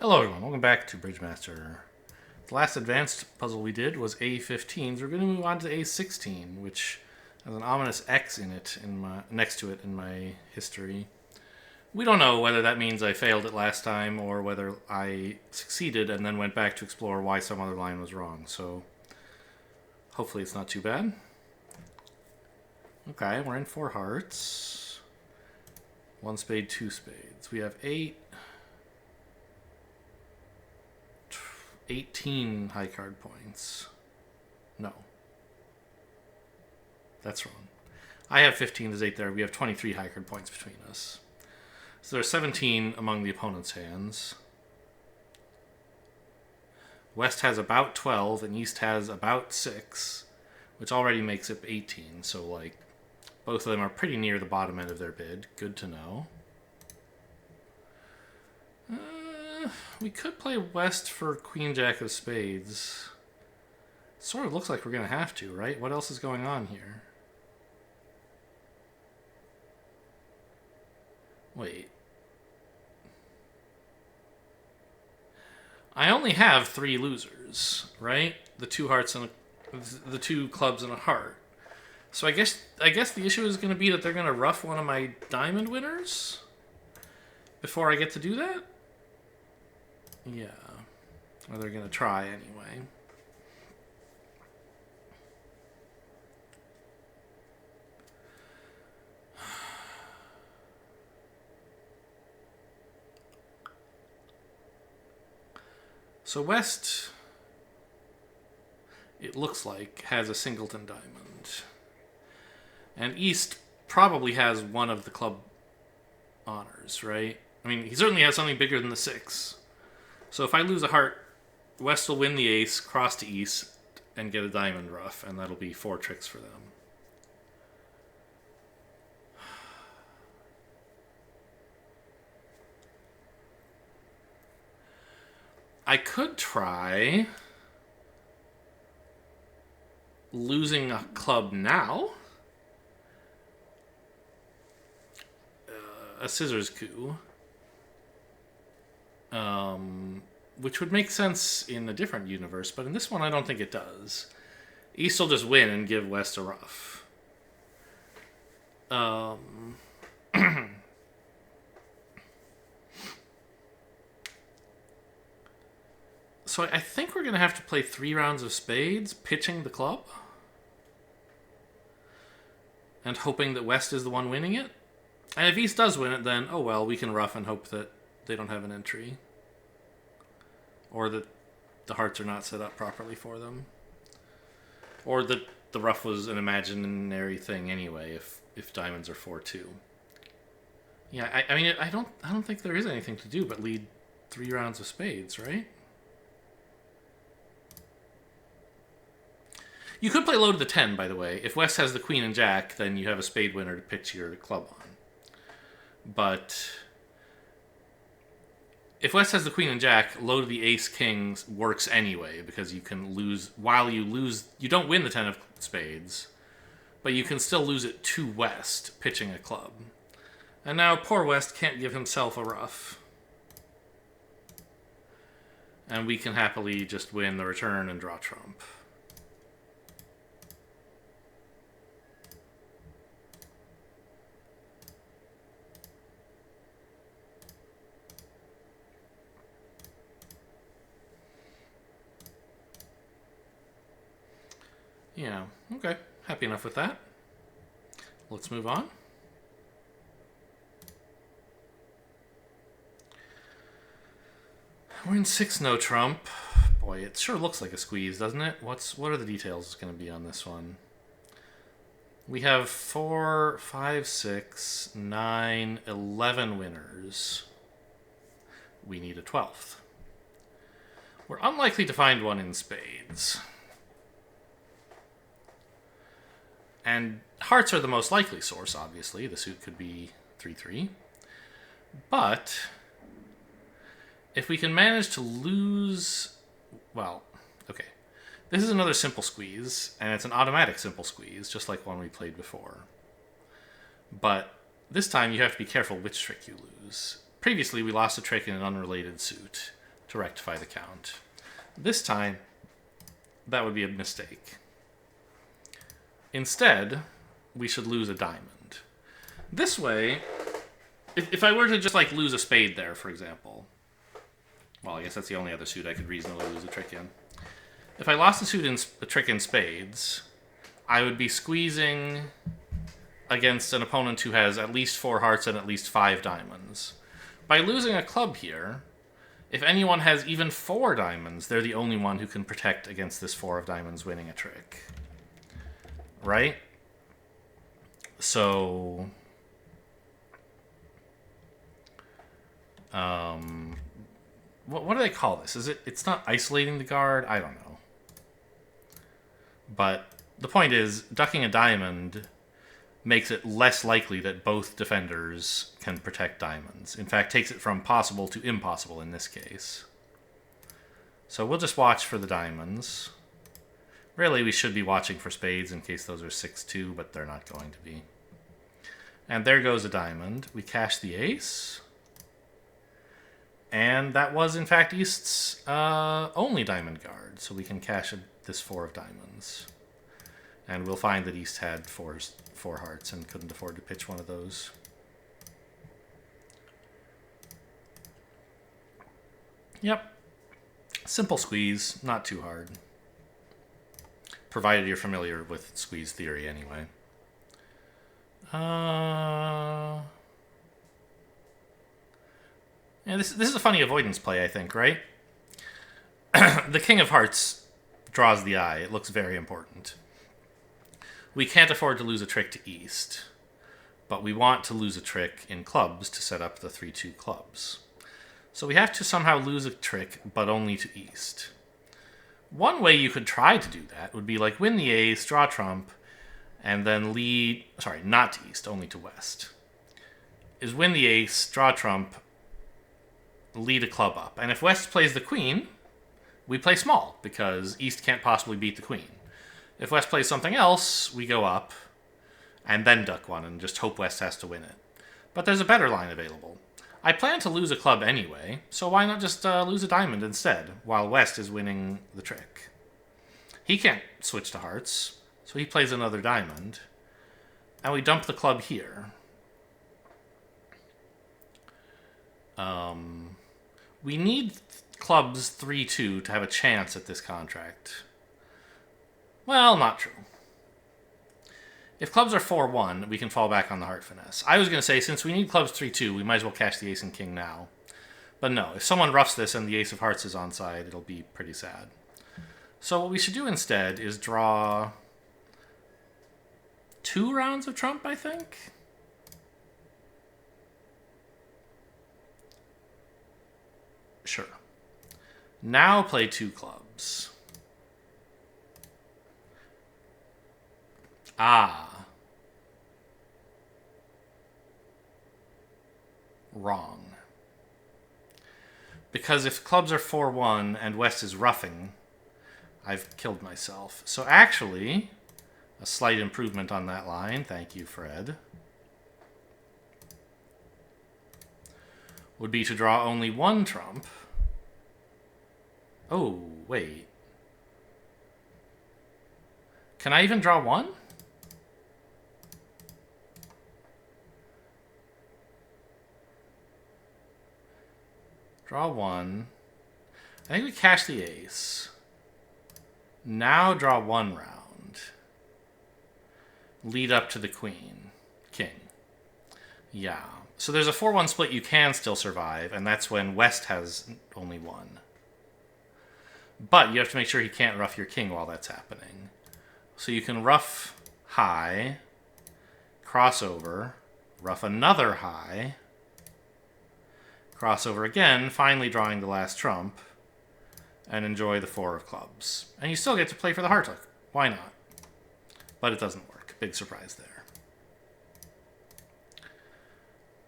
Hello everyone, welcome back to Bridgemaster. The last advanced puzzle we did was A-15s. We're going to move on to A-16, which has an ominous X in it, next to it in my history. We don't know whether that means I failed it last time or whether I succeeded and then went back to explore why some other line was wrong, so hopefully it's not too bad. Okay, we're in 4 hearts. 1 spade, 2 spades. We have 18 high card points. No. That's wrong. I have 15, there's 8 there. We have 23 high card points between us. So there's 17 among the opponent's hands. West has about 12 and East has about 6, which already makes it 18. So, like, both of them are pretty near the bottom end of their bid. Good to know. We could play West for Queen Jack of Spades. Sort of looks like we're going to have to, right? What else is going on here? Wait. I only have 3 losers, right? The 2 hearts and the 2 clubs and a heart. So I guess the issue is going to be that they're going to ruff one of my diamond winners before I get to do that? Yeah. Or they're going to try anyway. So West, it looks like, has a singleton diamond. And East probably has one of the club honors, right? I mean, he certainly has something bigger than the 6. So if I lose a heart, West will win the ace, cross to East, and get a diamond ruff, and that'll be 4 tricks for them. I could try losing a club now. A scissors coup. Which would make sense in a different universe, but in this one I don't think it does. East will just win and give West a ruff. So I think we're going to have to play 3 rounds of spades, pitching the club. And hoping that West is the one winning it. And if East does win it, then, oh well, we can ruff and hope that they don't have an entry. Or that the hearts are not set up properly for them. Or that the ruff was an imaginary thing anyway, if diamonds are 4-2. Yeah, I mean, I don't think there is anything to do but lead 3 rounds of spades, right? You could play low to the 10, by the way. If West has the queen and jack, then you have a spade winner to pitch your club on. But if West has the queen and jack, low to the ace-king works anyway, because you can lose, you don't win the 10 of spades, but you can still lose it to West, pitching a club. And now poor West can't give himself a ruff. And we can happily just win the return and draw trump. Yeah, okay. Happy enough with that. Let's move on. We're in 6 no trump. Boy, it sure looks like a squeeze, doesn't it? What are the details going to be on this one? We have 4, 5, 6, 9, 11 winners. We need a 12th. We're unlikely to find one in spades. And hearts are the most likely source, obviously. The suit could be 3-3. But if we can manage to lose... Well, okay. This is another simple squeeze, and it's an automatic simple squeeze, just like one we played before. But this time you have to be careful which trick you lose. Previously, we lost a trick in an unrelated suit. to rectify the count. This time, that would be a mistake. Instead, we should lose a diamond. This way, if I were to just like lose a spade there, for example, well, I guess that's the only other suit I could reasonably lose a trick in. If I lost a trick in spades, I would be squeezing against an opponent who has at least 4 hearts and at least 5 diamonds. By losing a club here, if anyone has even 4 diamonds, they're the only one who can protect against this 4 of diamonds winning a trick. Right? So... what do they call this? It's not isolating the guard? I don't know. But the point is, ducking a diamond makes it less likely that both defenders can protect diamonds. In fact, takes it from possible to impossible in this case. So we'll just watch for the diamonds. Really, we should be watching for spades in case those are 6-2, but they're not going to be. And there goes a diamond. We cash the ace. And that was, in fact, East's only diamond guard, so we can cash this 4 of diamonds. And we'll find that East had 4 hearts and couldn't afford to pitch one of those. Yep. Simple squeeze, not too hard. Provided you're familiar with squeeze theory anyway. Yeah, this is a funny avoidance play, I think, right? The King of Hearts draws the eye. It looks very important. We can't afford to lose a trick to East, but we want to lose a trick in clubs to set up the 3-2 clubs. So we have to somehow lose a trick, but only to East. One way you could try to do that would be like win the ace, draw trump, and then lead... Sorry, not to East, only to West. Is win the ace, draw trump, lead a club up. And if West plays the queen, we play small, because East can't possibly beat the queen. If West plays something else, we go up, and then duck one, and just hope West has to win it. But there's a better line available. I plan to lose a club anyway, so why not just lose a diamond instead, while West is winning the trick? He can't switch to hearts, so he plays another diamond, and we dump the club here. We need clubs 3-2 to have a chance at this contract. Well, not true. If clubs are 4-1, we can fall back on the heart finesse. I was going to say, since we need clubs 3-2, we might as well cash the ace and king now. But no, if someone roughs this and the ace of hearts is onside, it'll be pretty sad. So what we should do instead is draw 2 rounds of trump, I think? Sure. Now play 2 clubs. Ah. Wrong. Because if clubs are 4-1 and West is roughing, I've killed myself. So actually, a slight improvement on that line, thank you, Fred, would be to draw only 1 trump. Oh, wait. Can I even draw 1? Draw 1. I think we cash the ace. Now draw 1 round. Lead up to the queen. King. Yeah. So there's a 4-1 split you can still survive, and that's when West has only 1. But you have to make sure he can't rough your king while that's happening. So you can rough high, cross over, rough another high, cross over again, finally drawing the last trump, and enjoy the 4 of clubs. And you still get to play for the heart hook. Why not? But it doesn't work. Big surprise there.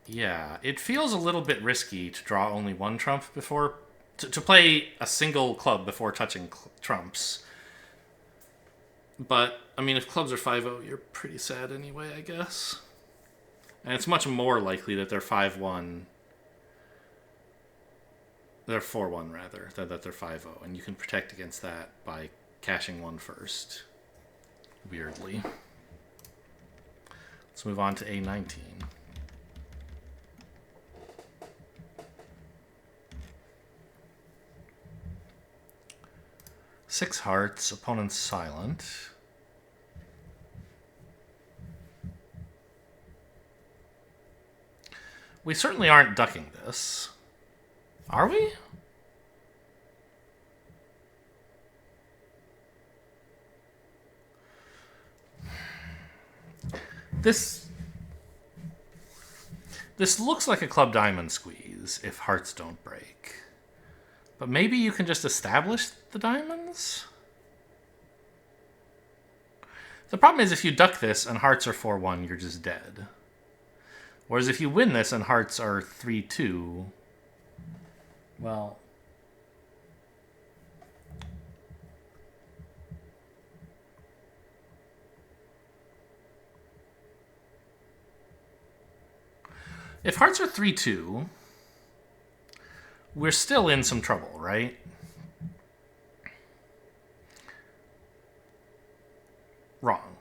Yeah, it feels a little bit risky to draw only 1 trump before... To play a single club before touching trumps. But, I mean, if clubs are 5-0, you're pretty sad anyway, I guess. And it's much more likely that they're 5-1 They're 4-1 rather, that they're 5-0, and you can protect against that by cashing one first. Weirdly. Let's move on to A-19. Six hearts, opponent's silent. We certainly aren't ducking this. Are we? This looks like a club diamond squeeze if hearts don't break. But maybe you can just establish the diamonds? The problem is if you duck this and hearts are 4-1, you're just dead. Whereas if you win this and hearts are 3-2, well... If hearts are 3-2, we're still in some trouble, right? Wrong.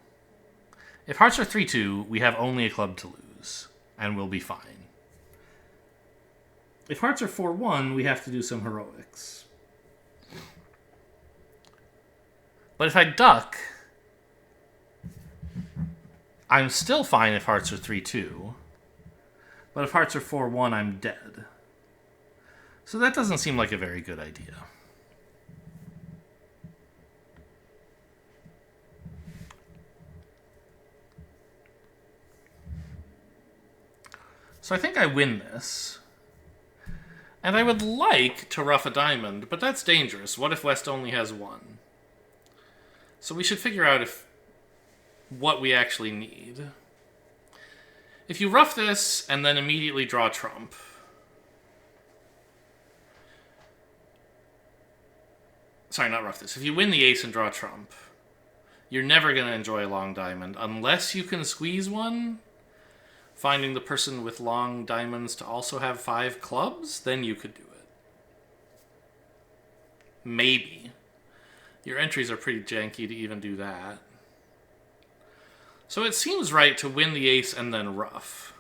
If hearts are 3-2, we have only a club to lose, and we'll be fine. If hearts are 4-1, we have to do some heroics. But if I duck, I'm still fine if hearts are 3-2. But if hearts are 4-1, I'm dead. So that doesn't seem like a very good idea. So I think I win this. And I would like to ruff a diamond, but that's dangerous. What if West only has one? So we should figure out what we actually need. If you ruff this and then immediately draw trump, sorry, not ruff this. If you win the ace and draw trump, you're never going to enjoy a long diamond unless you can squeeze one, finding the person with long diamonds to also have 5 clubs, then you could do it. Maybe. Your entries are pretty janky to even do that. So it seems right to win the ace and then ruff.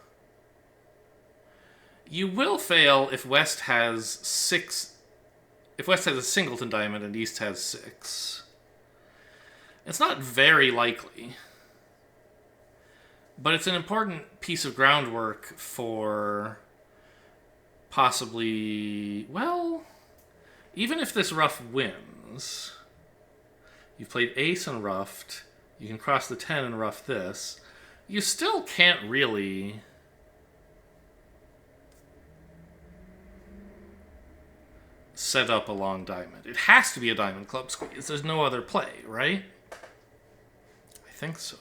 You will fail if West has 6... If West has a singleton diamond and East has 6. It's not very likely. But it's an important piece of groundwork for possibly... Well, even if this ruff wins... You've played ace and ruffed... You can cross the 10 and ruff this. You still can't really... set up a long diamond. It has to be a diamond club squeeze. There's no other play, right? I think so.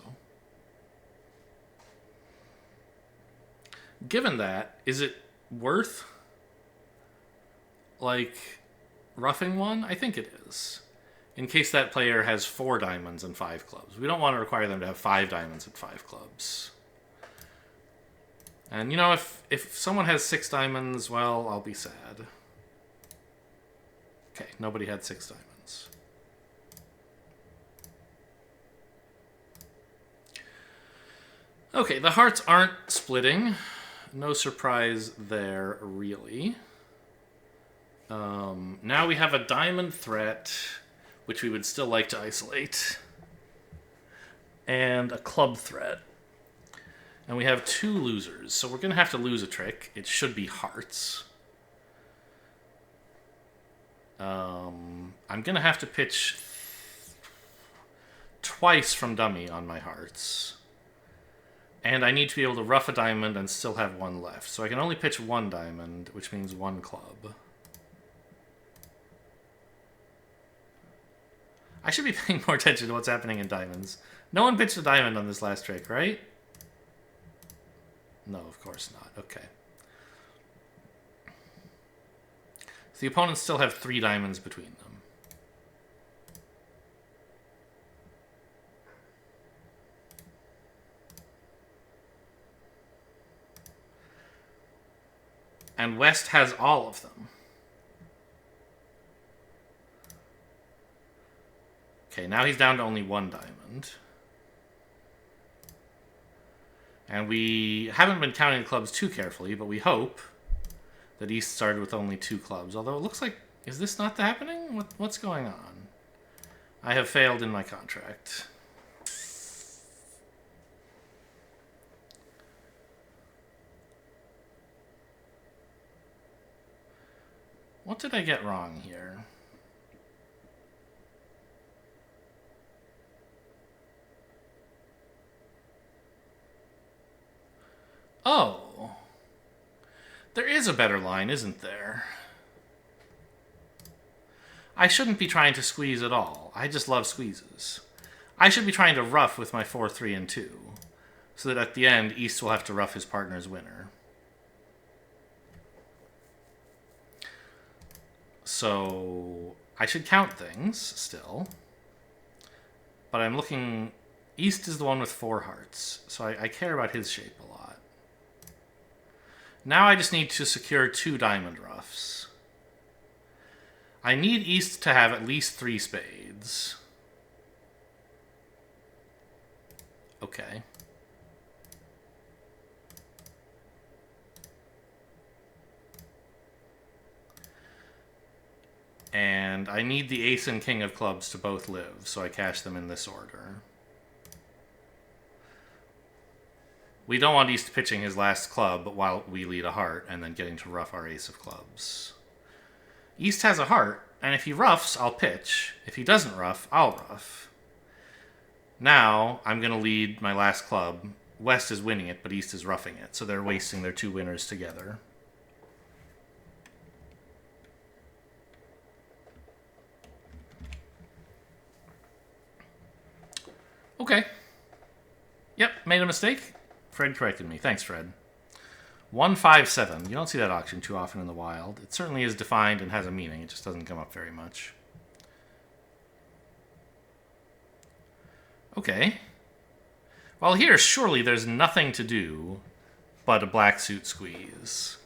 Given that, is it worth, like, roughing one? I think it is. In case that player has 4 diamonds and 5 clubs. We don't want to require them to have 5 diamonds and 5 clubs. And, you know, if someone has 6 diamonds, well, I'll be sad. Okay, nobody had 6 diamonds. Okay, the hearts aren't splitting. No surprise there, really. Now we have a diamond threat, which we would still like to isolate, and a club threat. And we have 2 losers, so we're going to have to lose a trick. It should be hearts. I'm going to have to pitch twice from dummy on my hearts. And I need to be able to ruff a diamond and still have 1 left. So I can only pitch 1 diamond, which means 1 club. I should be paying more attention to what's happening in diamonds. No one pitched a diamond on this last trick, right? No, of course not. Okay. So the opponents still have 3 diamonds between them. And West has all of them. Okay, now he's down to only 1 diamond. And we haven't been counting the clubs too carefully, but we hope that East started with only 2 clubs. Although it looks like... Is this not happening? What's going on? I have failed in my contract. What did I get wrong here? Oh. There is a better line, isn't there? I shouldn't be trying to squeeze at all. I just love squeezes. I should be trying to rough with my 4, 3, and 2. So that at the end, East will have to rough his partner's winner. So I should count things still. But I'm looking... East is the one with 4 hearts. So I care about his shape a lot. Now I just need to secure 2 diamond roughs. I need East to have at least 3 spades. Okay. And I need the ace and king of clubs to both live, so I cash them in this order. We don't want East pitching his last club while we lead a heart and then getting to rough our ace of clubs. East has a heart, and if he roughs, I'll pitch. If he doesn't rough, I'll rough. Now, I'm going to lead my last club. West is winning it, but East is roughing it, so they're wasting their 2 winners together. Okay. Yep, made a mistake. Fred corrected me. Thanks, Fred. 157. You don't see that auction too often in the wild. It certainly is defined and has a meaning. It just doesn't come up very much. Okay. Well, here, surely there's nothing to do but a black suit squeeze.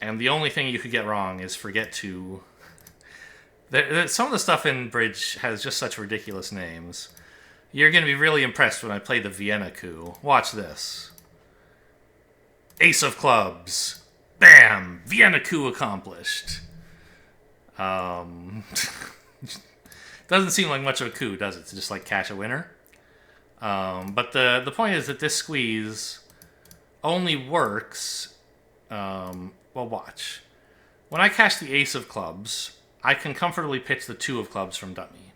And the only thing you could get wrong is forget to... Some of the stuff in Bridge has just such ridiculous names. You're going to be really impressed when I play the Vienna coup. Watch this. Ace of clubs. Bam! Vienna coup accomplished. Doesn't seem like much of a coup, does it? To just like cash a winner. But the point is that this squeeze only works. Well, watch. When I cash the ace of clubs, I can comfortably pitch the 2 of clubs from dummy.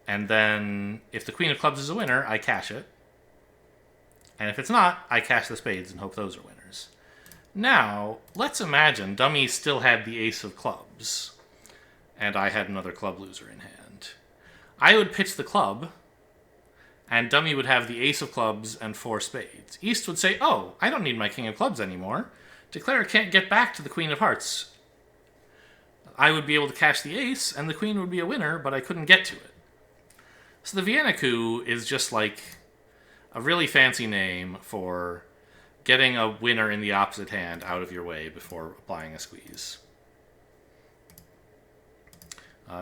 And then, if the queen of clubs is a winner, I cash it. And if it's not, I cash the spades and hope those are winners. Now, let's imagine dummy still had the ace of clubs, and I had another club loser in hand. I would pitch the club, and dummy would have the ace of clubs and 4 spades. East would say, oh, I don't need my king of clubs anymore. Declare can't get back to the queen of hearts. I would be able to cash the ace, and the queen would be a winner, but I couldn't get to it. So the Vienna coup is just like a really fancy name for getting a winner in the opposite hand out of your way before applying a squeeze.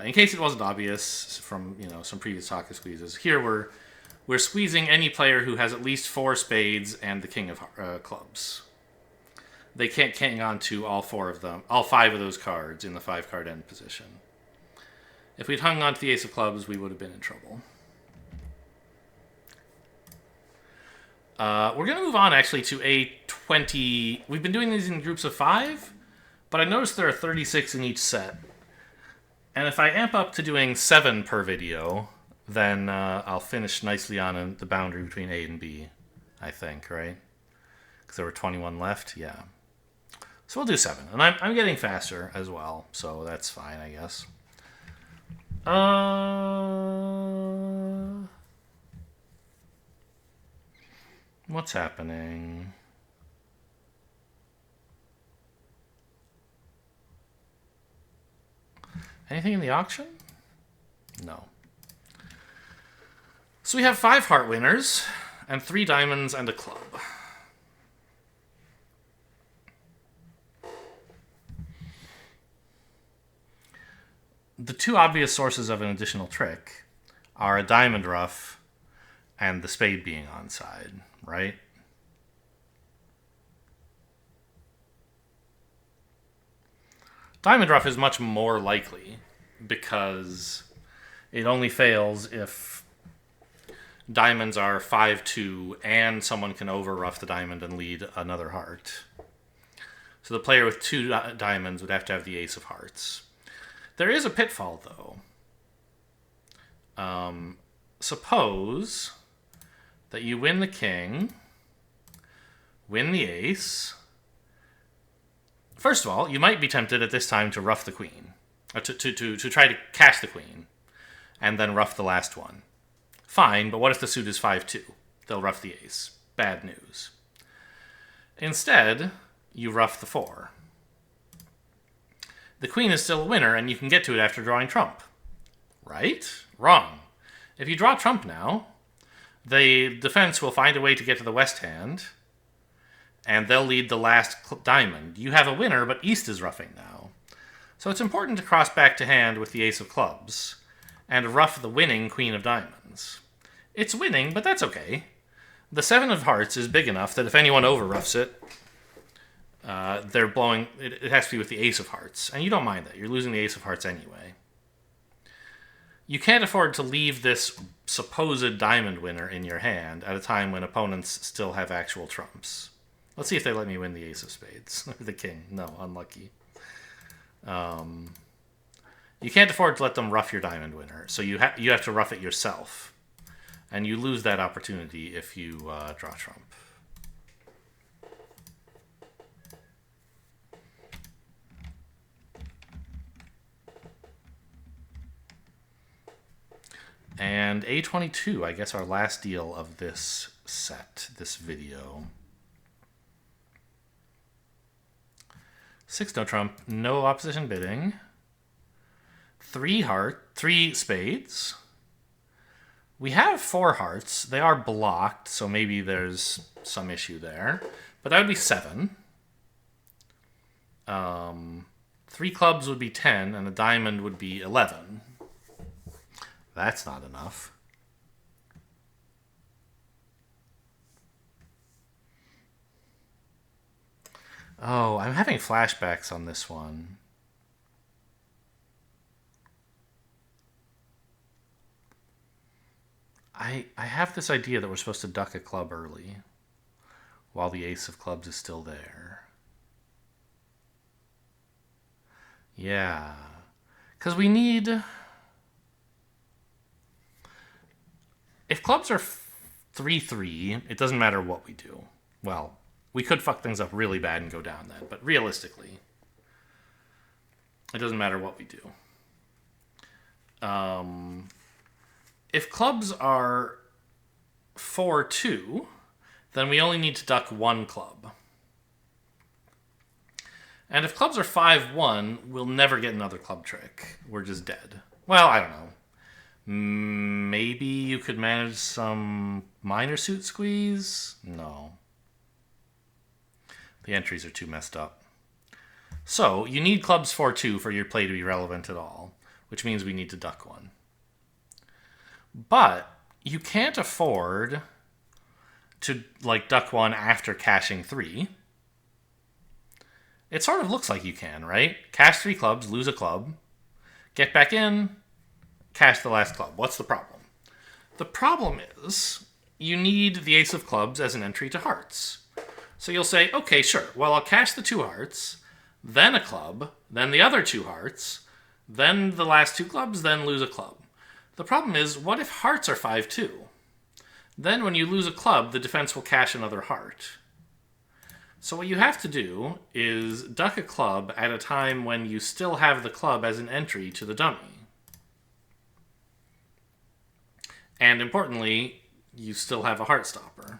In case it wasn't obvious from some previous talk of squeezes, here we're squeezing any player who has at least 4 spades and the king of clubs. They can't hang on to all 5 of those cards in the 5-card end position. If we'd hung on to the ace of clubs, we would have been in trouble. We're going to move on, actually, to A-20. We've been doing these in groups of 5, but I noticed there are 36 in each set. And if I amp up to doing 7 per video, then I'll finish nicely on the boundary between A and B, I think, right? Because there were 21 left, yeah. So we'll do 7. And I'm getting faster as well, so that's fine, I guess. What's happening? Anything in the auction? No. So we have 5 heart winners, and 3 diamonds and a club. the two obvious sources of an additional trick are a diamond ruff and the spade being onside, right? Diamond ruff is much more likely because it only fails if diamonds are 5-2 and someone can over-ruff the diamond and lead another heart. So the player with two diamonds would have to have the ace of hearts. There is a pitfall, though. Suppose that you win the king, win the ace. First of all, you might be tempted at this time to ruff the queen, or to try to cash the queen, and then ruff the last one. Fine, but what if the suit is 5-2? They'll ruff the ace. Bad news. Instead, you ruff the 4. The queen is still a winner, and you can get to it after drawing trump. Right? Wrong. If you draw trump now, the defense will find a way to get to the west hand, and they'll lead the last diamond. You have a winner, but east is ruffing now. So it's important to cross back to hand with the ace of clubs, and ruff the winning queen of diamonds. It's winning, but that's okay. The 7 of hearts is big enough that if anyone over-ruffs it, they're blowing... It has to be with the ace of hearts, and you don't mind that. You're losing the ace of hearts anyway. You can't afford to leave this supposed diamond winner in your hand at a time when opponents still have actual trumps. Let's see if they let me win the ace of spades. The king. No, unlucky. You can't afford to let them ruff your diamond winner, so you have to ruff it yourself. And you lose that opportunity if you draw trump. And A-22, I guess our last deal of this set, this video. 6 no trump, no opposition bidding. 3 spades. We have 4 hearts. They are blocked, so maybe there's some issue there. But that would be 7. 3 clubs would be 10, and a diamond would be 11. That's not enough. Oh, I'm having flashbacks on this one. I have this idea that we're supposed to duck a club early while the ace of clubs is still there. Yeah. Because we need... If clubs are 3-3, it doesn't matter what we do. Well, we could fuck things up really bad and go down then, but realistically, it doesn't matter what we do. If clubs are 4-2, then we only need to duck 1 club. And if clubs are 5-1, we'll never get another club trick. We're just dead. Well, I don't know. Maybe you could manage some minor suit squeeze? No. The entries are too messed up. So, you need clubs 4-2 for your play to be relevant at all, which means we need to duck 1. But you can't afford to duck 1 after cashing 3. It sort of looks like you can, right? Cash 3 clubs, lose a club, get back in, cash the last club. What's the problem? The problem is you need the ace of clubs as an entry to hearts. So you'll say, okay, sure. Well, I'll cash the 2 hearts, then a club, then the other 2 hearts, then the last 2 clubs, then lose a club. The problem is, what if hearts are 5-2? Then when you lose a club, the defense will cash another heart. So what you have to do is duck a club at a time when you still have the club as an entry to the dummy. And importantly, you still have a heart stopper.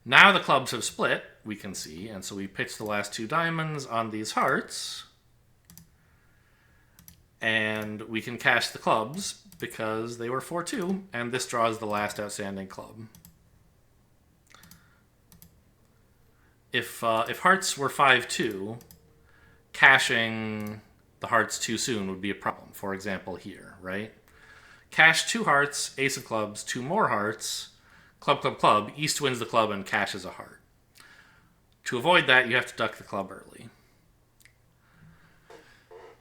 Now the clubs have split, we can see, and so we pitch the last 2 diamonds on these hearts. And we can cash the clubs because they were 4-2, and this draws the last outstanding club. If hearts were 5-2, cashing the hearts too soon would be a problem. For example, here, right? Cash 2 hearts, ace of clubs, 2 more hearts, club, club, club. East wins the club and cashes a heart. To avoid that, you have to duck the club early.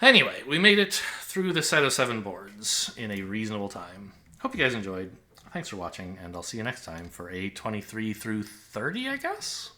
Anyway, we made it through the set of 7 boards in a reasonable time. Hope you guys enjoyed. Thanks for watching, and I'll see you next time for A-23 through 30, I guess?